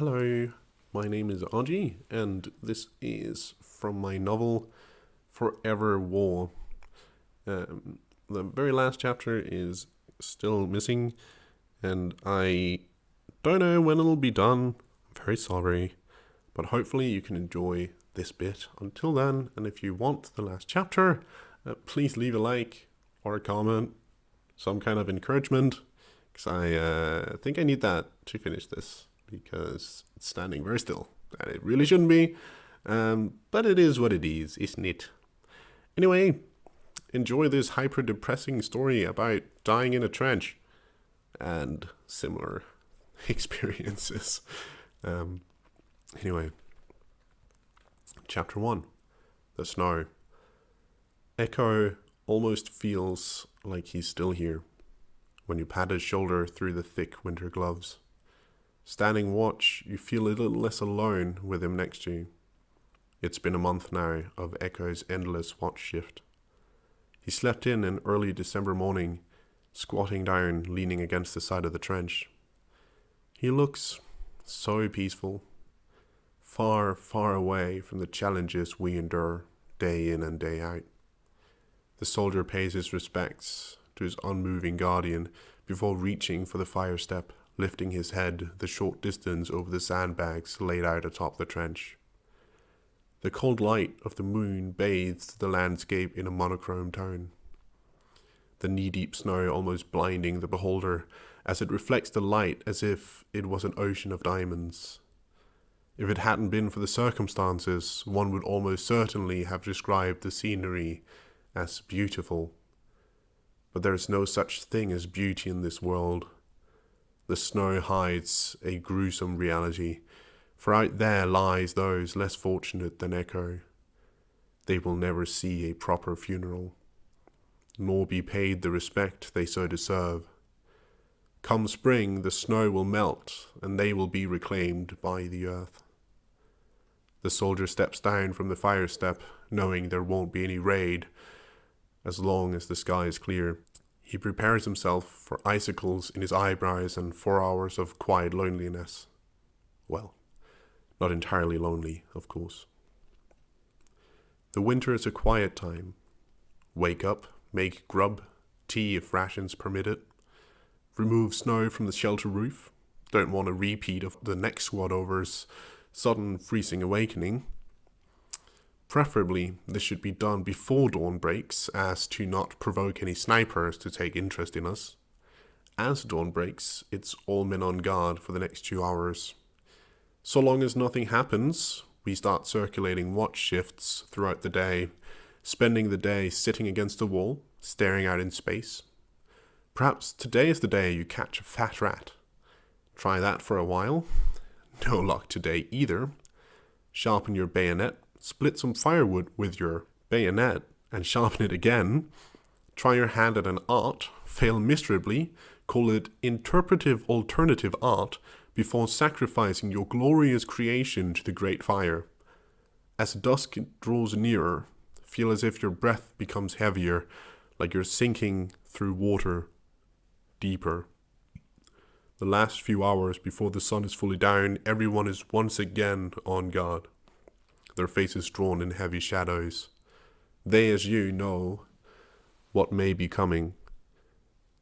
Hello, my name is Aji, and this is from my novel Forever War. The very last chapter is still missing, and I don't know when it'll be done. I'm very sorry, but hopefully you can enjoy this bit. Until then, and if you want the last chapter, please leave a like or a comment, some kind of encouragement, because I think I need that to finish this, because it's standing very still, and it really shouldn't be, but it is what it is, isn't it? Anyway, enjoy this hyper-depressing story about dying in a trench and similar experiences. Anyway, Chapter 1, The Snow. Echo almost feels like he's still here when you pat his shoulder through the thick winter gloves. Standing watch, you feel a little less alone with him next to you. It's been a month now of Echo's endless watch shift. He slept in an early December morning, squatting down, leaning against the side of the trench. He looks so peaceful, far, far away from the challenges we endure day in and day out. The soldier pays his respects to his unmoving guardian before reaching for the firestep, lifting his head the short distance over the sandbags laid out atop the trench. The cold light of the moon bathes the landscape in a monochrome tone, the knee-deep snow almost blinding the beholder as it reflects the light as if it was an ocean of diamonds. If it hadn't been for the circumstances, one would almost certainly have described the scenery as beautiful. But there is no such thing as beauty in this world. The snow hides a gruesome reality, for out there lies those less fortunate than Echo. They will never see a proper funeral, nor be paid the respect they so deserve. Come spring, the snow will melt, and they will be reclaimed by the earth. The soldier steps down from the fire step, knowing there won't be any raid, as long as the sky is clear. He prepares himself for icicles in his eyebrows and 4 hours of quiet loneliness. Well, not entirely lonely, of course. The winter is a quiet time. Wake up, make grub, tea if rations permit it. Remove snow from the shelter roof. Don't want a repeat of the next squad over's sudden freezing awakening. Preferably, this should be done before dawn breaks, as to not provoke any snipers to take interest in us. As dawn breaks, it's all men on guard for the next 2 hours. So long as nothing happens, we start circulating watch shifts throughout the day, spending the day sitting against a wall, staring out in space. Perhaps today is the day you catch a fat rat. Try that for a while. No luck today either. Sharpen your bayonet. Split some firewood with your bayonet and sharpen it again. Try your hand at an art, fail miserably, call it interpretive alternative art before sacrificing your glorious creation to the great fire. As dusk draws nearer, feel as if your breath becomes heavier, like you're sinking through water deeper. The last few hours before the sun is fully down, everyone is once again on guard, their faces drawn in heavy shadows. They, as you, know what may be coming,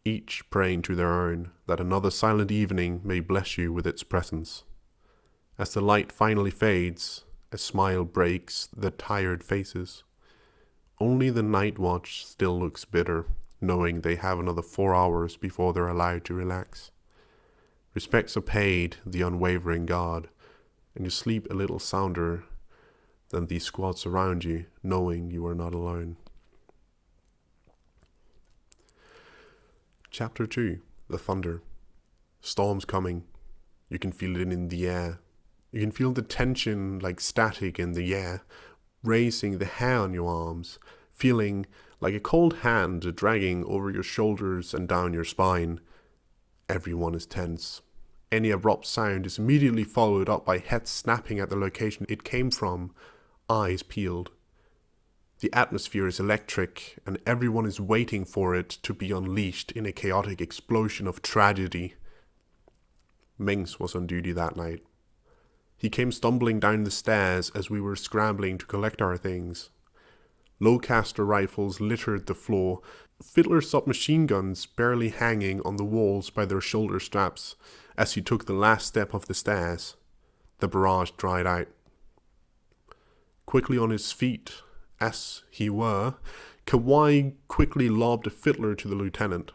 each praying to their own, that another silent evening may bless you with its presence. As the light finally fades, a smile breaks the tired faces. Only the night watch still looks bitter, knowing they have another 4 hours before they're allowed to relax. Respects are paid the unwavering guard, and you sleep a little sounder than these squads around you, knowing you are not alone. Chapter 2, The Thunder. Storm's coming. You can feel it in the air. You can feel the tension like static in the air, raising the hair on your arms, feeling like a cold hand dragging over your shoulders and down your spine. Everyone is tense. Any abrupt sound is immediately followed up by heads snapping at the location it came from, eyes peeled. The atmosphere is electric, and everyone is waiting for it to be unleashed in a chaotic explosion of tragedy. Minx was on duty that night. He came stumbling down the stairs as we were scrambling to collect our things. Low-caster rifles littered the floor, Fiddler submachine guns barely hanging on the walls by their shoulder straps as he took the last step of the stairs. The barrage dried out. Quickly on his feet, as he were, Kawhi quickly lobbed a fiddler to the lieutenant.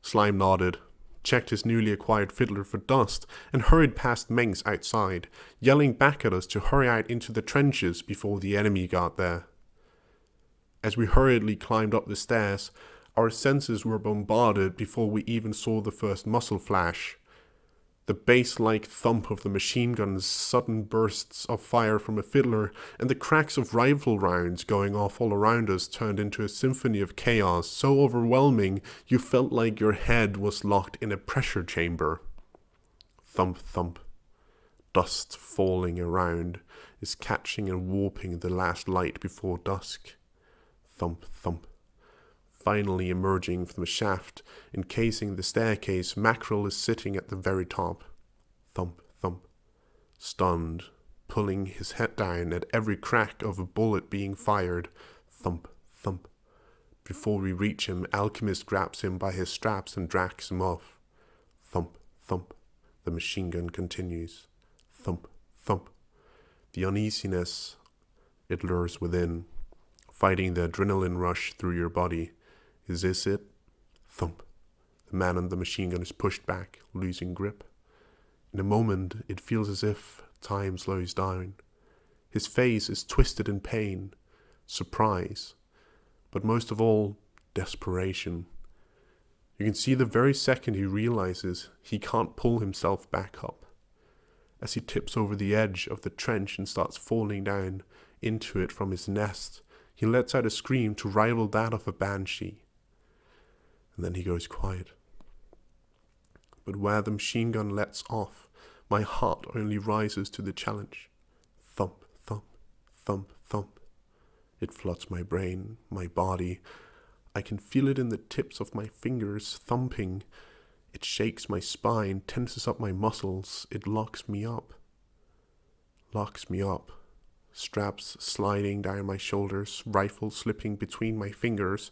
Slime nodded, checked his newly acquired fiddler for dust, and hurried past Mengs outside, yelling back at us to hurry out into the trenches before the enemy got there. As we hurriedly climbed up the stairs, our senses were bombarded before we even saw the first muzzle flash. The bass-like thump of the machine gun's sudden bursts of fire from a fiddler and the cracks of rifle rounds going off all around us turned into a symphony of chaos so overwhelming you felt like your head was locked in a pressure chamber. Thump, thump. Dust falling around is catching and warping the last light before dusk. Thump, thump. Finally emerging from the shaft, encasing the staircase, Mackerel is sitting at the very top. Thump, thump. Stunned, pulling his head down at every crack of a bullet being fired. Thump, thump. Before we reach him, Alchemist grabs him by his straps and drags him off. Thump, thump. The machine gun continues. Thump, thump. The uneasiness, it lures within, fighting the adrenaline rush through your body. Is this it? Thump. The man on the machine gun is pushed back, losing grip. In a moment, it feels as if time slows down. His face is twisted in pain, surprise, but most of all, desperation. You can see the very second he realizes he can't pull himself back up. As he tips over the edge of the trench and starts falling down into it from his nest, he lets out a scream to rival that of a banshee. And then he goes quiet. But where the machine gun lets off, my heart only rises to the challenge. Thump, thump, thump, thump. It floods my brain, my body. I can feel it in the tips of my fingers thumping. It shakes my spine, tenses up my muscles. It locks me up. Locks me up. Straps sliding down my shoulders, rifle slipping between my fingers,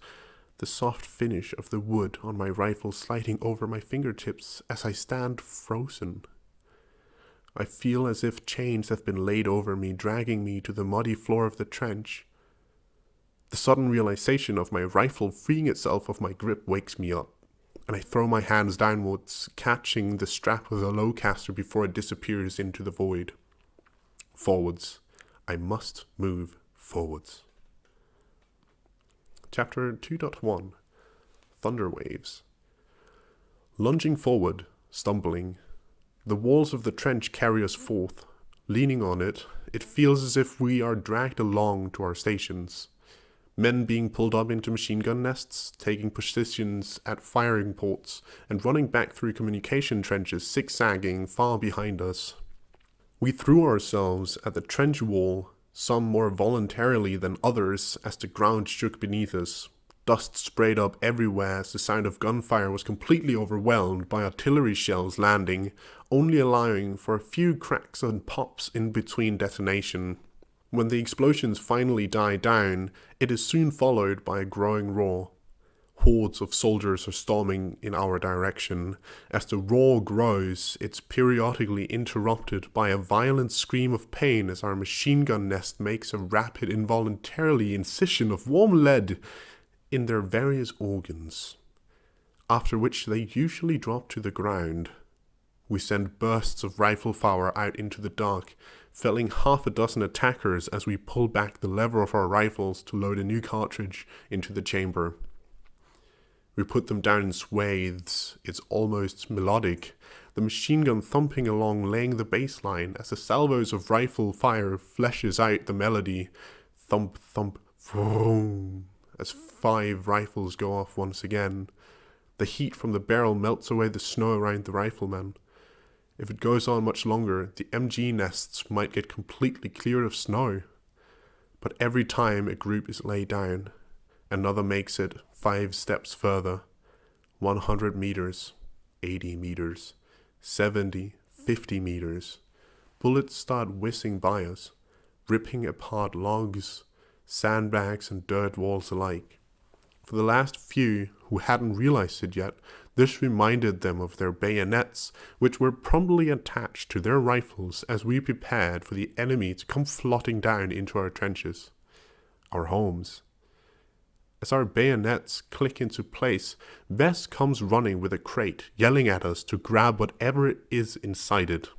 the soft finish of the wood on my rifle sliding over my fingertips as I stand frozen. I feel as if chains have been laid over me, dragging me to the muddy floor of the trench. The sudden realization of my rifle freeing itself of my grip wakes me up, and I throw my hands downwards, catching the strap of the low-caster before it disappears into the void. Forwards. I must move forwards. Chapter 2.1 Thunder Waves. Lunging forward, stumbling, the walls of the trench carry us forth. Leaning on it, it feels as if we are dragged along to our stations. Men being pulled up into machine gun nests, taking positions at firing ports, and running back through communication trenches zigzagging far behind us. We threw ourselves at the trench wall, some more voluntarily than others as the ground shook beneath us. Dust sprayed up everywhere as the sound of gunfire was completely overwhelmed by artillery shells landing, only allowing for a few cracks and pops in between detonation. When the explosions finally die down, it is soon followed by a growing roar. Hordes of soldiers are storming in our direction. As the roar grows, it's periodically interrupted by a violent scream of pain as our machine gun nest makes a rapid, involuntary incision of warm lead in their various organs, after which they usually drop to the ground. We send bursts of rifle fire out into the dark, felling half a dozen attackers as we pull back the lever of our rifles to load a new cartridge into the chamber. We put them down in swathes. It's almost melodic, the machine gun thumping along, laying the bass line as the salvos of rifle fire fleshes out the melody. Thump, thump, vroom, as 5 rifles go off once again. The heat from the barrel melts away the snow around the riflemen. If it goes on much longer, the MG nests might get completely cleared of snow. But every time a group is laid down, another makes it 5 steps further. 100 meters, 80 meters, 70, 50 meters. bullets start whizzing by us, ripping apart logs, sandbags, and dirt walls alike. For the last few who hadn't realized it yet, this reminded them of their bayonets, which were promptly attached to their rifles as we prepared for the enemy to come flooding down into our trenches, our homes. As our bayonets click into place, Vess comes running with a crate, yelling at us to grab whatever is inside it.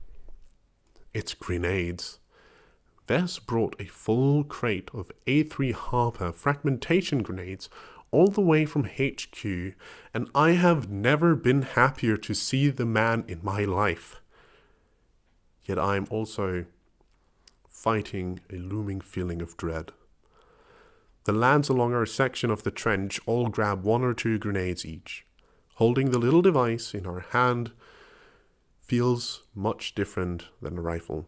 It's grenades. Vess brought a full crate of A3 Harper fragmentation grenades all the way from HQ, and I have never been happier to see the man in my life. Yet I am also fighting a looming feeling of dread. The lads along our section of the trench all grab 1 or 2 grenades each. Holding the little device in our hand feels much different than a rifle.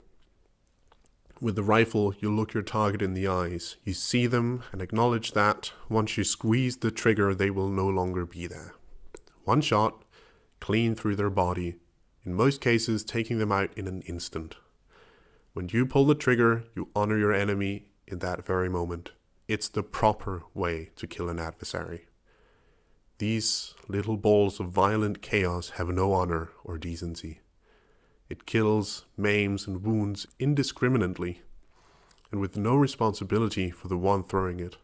With the rifle, you look your target in the eyes. You see them and acknowledge that once you squeeze the trigger, they will no longer be there. One shot, clean through their body, in most cases taking them out in an instant. When you pull the trigger, you honor your enemy in that very moment. It's the proper way to kill an adversary. These little balls of violent chaos have no honor or decency. It kills, maims, and wounds indiscriminately, and with no responsibility for the one throwing it.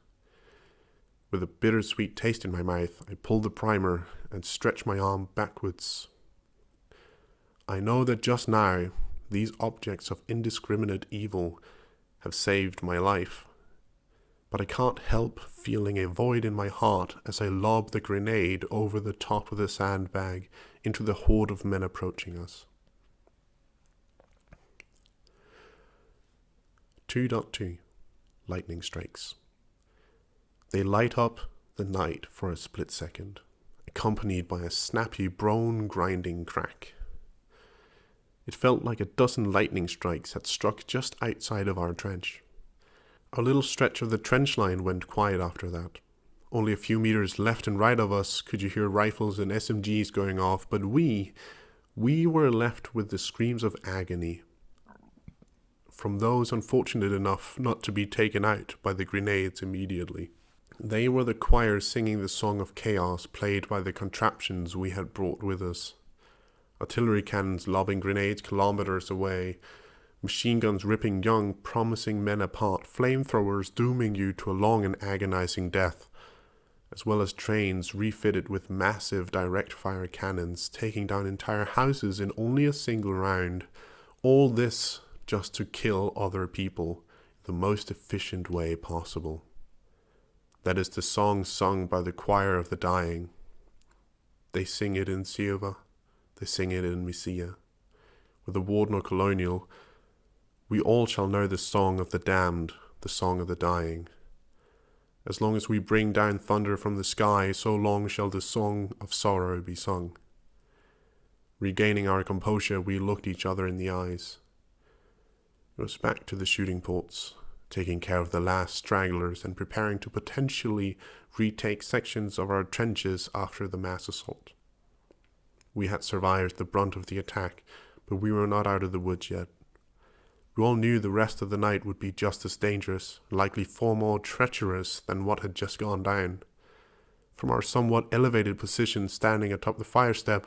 With a bittersweet taste in my mouth, I pull the primer and stretch my arm backwards. I know that just now, these objects of indiscriminate evil have saved my life, but I can't help feeling a void in my heart as I lob the grenade over the top of the sandbag into the horde of men approaching us. 2.2 Lightning strikes. They light up the night for a split second, accompanied by a snappy bone-grinding crack. It felt like a dozen lightning strikes had struck just outside of our trench. Our little stretch of the trench line went quiet after that. Only a few meters left and right of us could you hear rifles and SMGs going off, but we were left with the screams of agony from those unfortunate enough not to be taken out by the grenades immediately. They were the choir singing the song of chaos played by the contraptions we had brought with us. Artillery cannons lobbing grenades kilometers away, machine guns ripping young, promising men apart, flamethrowers dooming you to a long and agonizing death, as well as trains refitted with massive direct-fire cannons taking down entire houses in only a single round. All this just to kill other people the most efficient way possible. That is the song sung by the choir of the dying. They sing it in Siova, they sing it in Mysia. With the Warden or Colonial, we all shall know the song of the damned, the song of the dying. As long as we bring down thunder from the sky, so long shall the song of sorrow be sung. Regaining our composure, we looked each other in the eyes. It was back to the shooting ports, taking care of the last stragglers and preparing to potentially retake sections of our trenches after the mass assault. We had survived the brunt of the attack, but we were not out of the woods yet. We all knew the rest of the night would be just as dangerous, likely far more treacherous than what had just gone down. From our somewhat elevated position standing atop the firestep,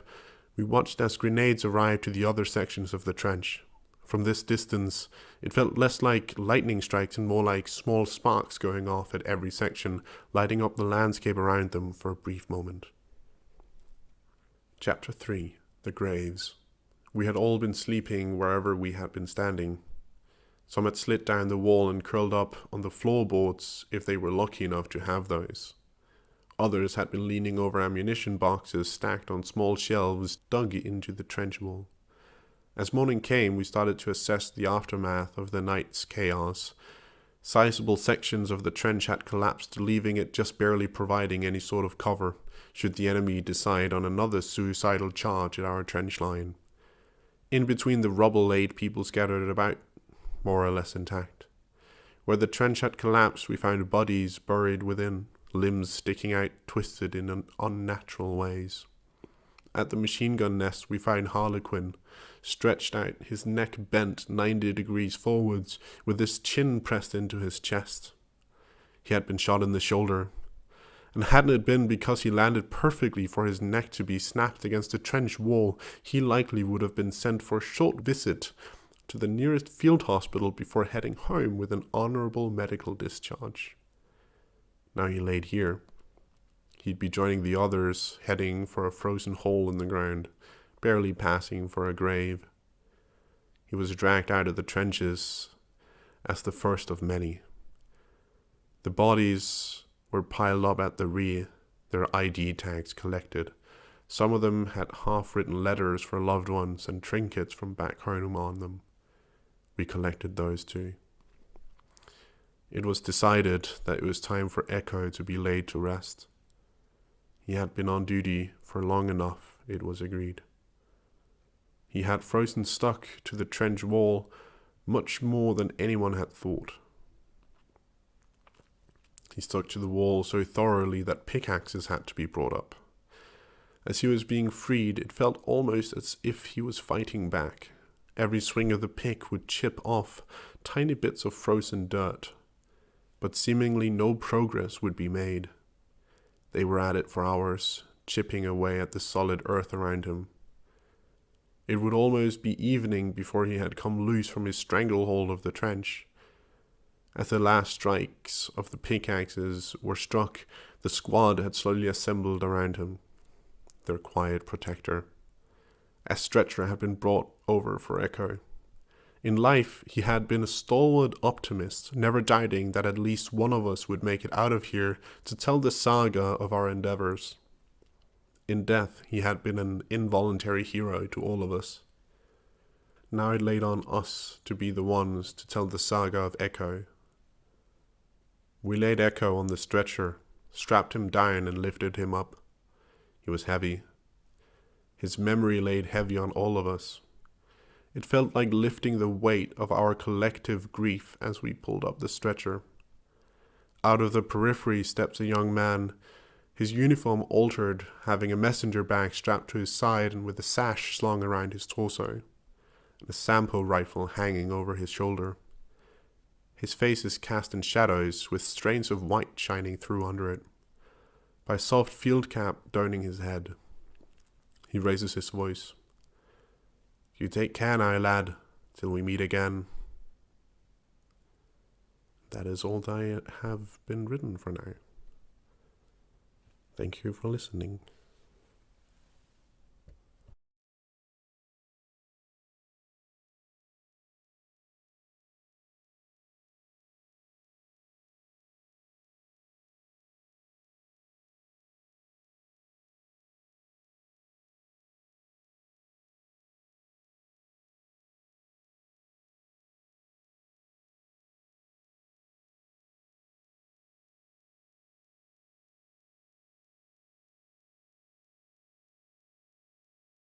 we watched as grenades arrived to the other sections of the trench. From this distance, it felt less like lightning strikes and more like small sparks going off at every section, lighting up the landscape around them for a brief moment. Chapter 3 The Graves. We had all been sleeping wherever we had been standing. Some had slid down the wall and curled up on the floorboards if they were lucky enough to have those. Others had been leaning over ammunition boxes stacked on small shelves dug into the trench wall. As morning came, we started to assess the aftermath of the night's chaos. Sizable sections of the trench had collapsed, leaving it just barely providing any sort of cover, should the enemy decide on another suicidal charge at our trench line. In between the rubble laid people scattered about, more or less intact. Where the trench had collapsed, we found bodies buried within, limbs sticking out twisted in unnatural ways. At the machine gun nest, we find Harlequin, stretched out, his neck bent 90 degrees forwards, with his chin pressed into his chest. He had been shot in the shoulder, and hadn't it been because he landed perfectly for his neck to be snapped against a trench wall, he likely would have been sent for a short visit to the nearest field hospital before heading home with an honorable medical discharge. Now he laid here. He'd be joining the others, heading for a frozen hole in the ground, barely passing for a grave. He was dragged out of the trenches as the first of many. The bodies were piled up at the rear, their ID tags collected. Some of them had half-written letters for loved ones and trinkets from back home on them. We collected those too. It was decided that it was time for Echo to be laid to rest. He had been on duty for long enough, it was agreed. He had frozen stuck to the trench wall much more than anyone had thought. He stuck to the wall so thoroughly that pickaxes had to be brought up. As he was being freed, it felt almost as if he was fighting back. Every swing of the pick would chip off tiny bits of frozen dirt, but seemingly no progress would be made. They were at it for hours, chipping away at the solid earth around him. It would almost be evening before he had come loose from his stranglehold of the trench. As the last strikes of the pickaxes were struck, the squad had slowly assembled around him, their quiet protector. A stretcher had been brought over for Echo. In life, he had been a stalwart optimist, never doubting that at least one of us would make it out of here to tell the saga of our endeavors. In death, he had been an involuntary hero to all of us. Now it laid on us to be the ones to tell the saga of Echo. We laid Echo on the stretcher, strapped him down and lifted him up. He was heavy. His memory laid heavy on all of us. It felt like lifting the weight of our collective grief as we pulled up the stretcher. Out of the periphery steps a young man, his uniform altered, having a messenger bag strapped to his side and with a sash slung around his torso, and a Sampo rifle hanging over his shoulder. His face is cast in shadows, with strains of white shining through under it, by a soft field cap donning his head. He raises his voice. "You take care now, lad, till we meet again." That is all I have been written for now. Thank you for listening.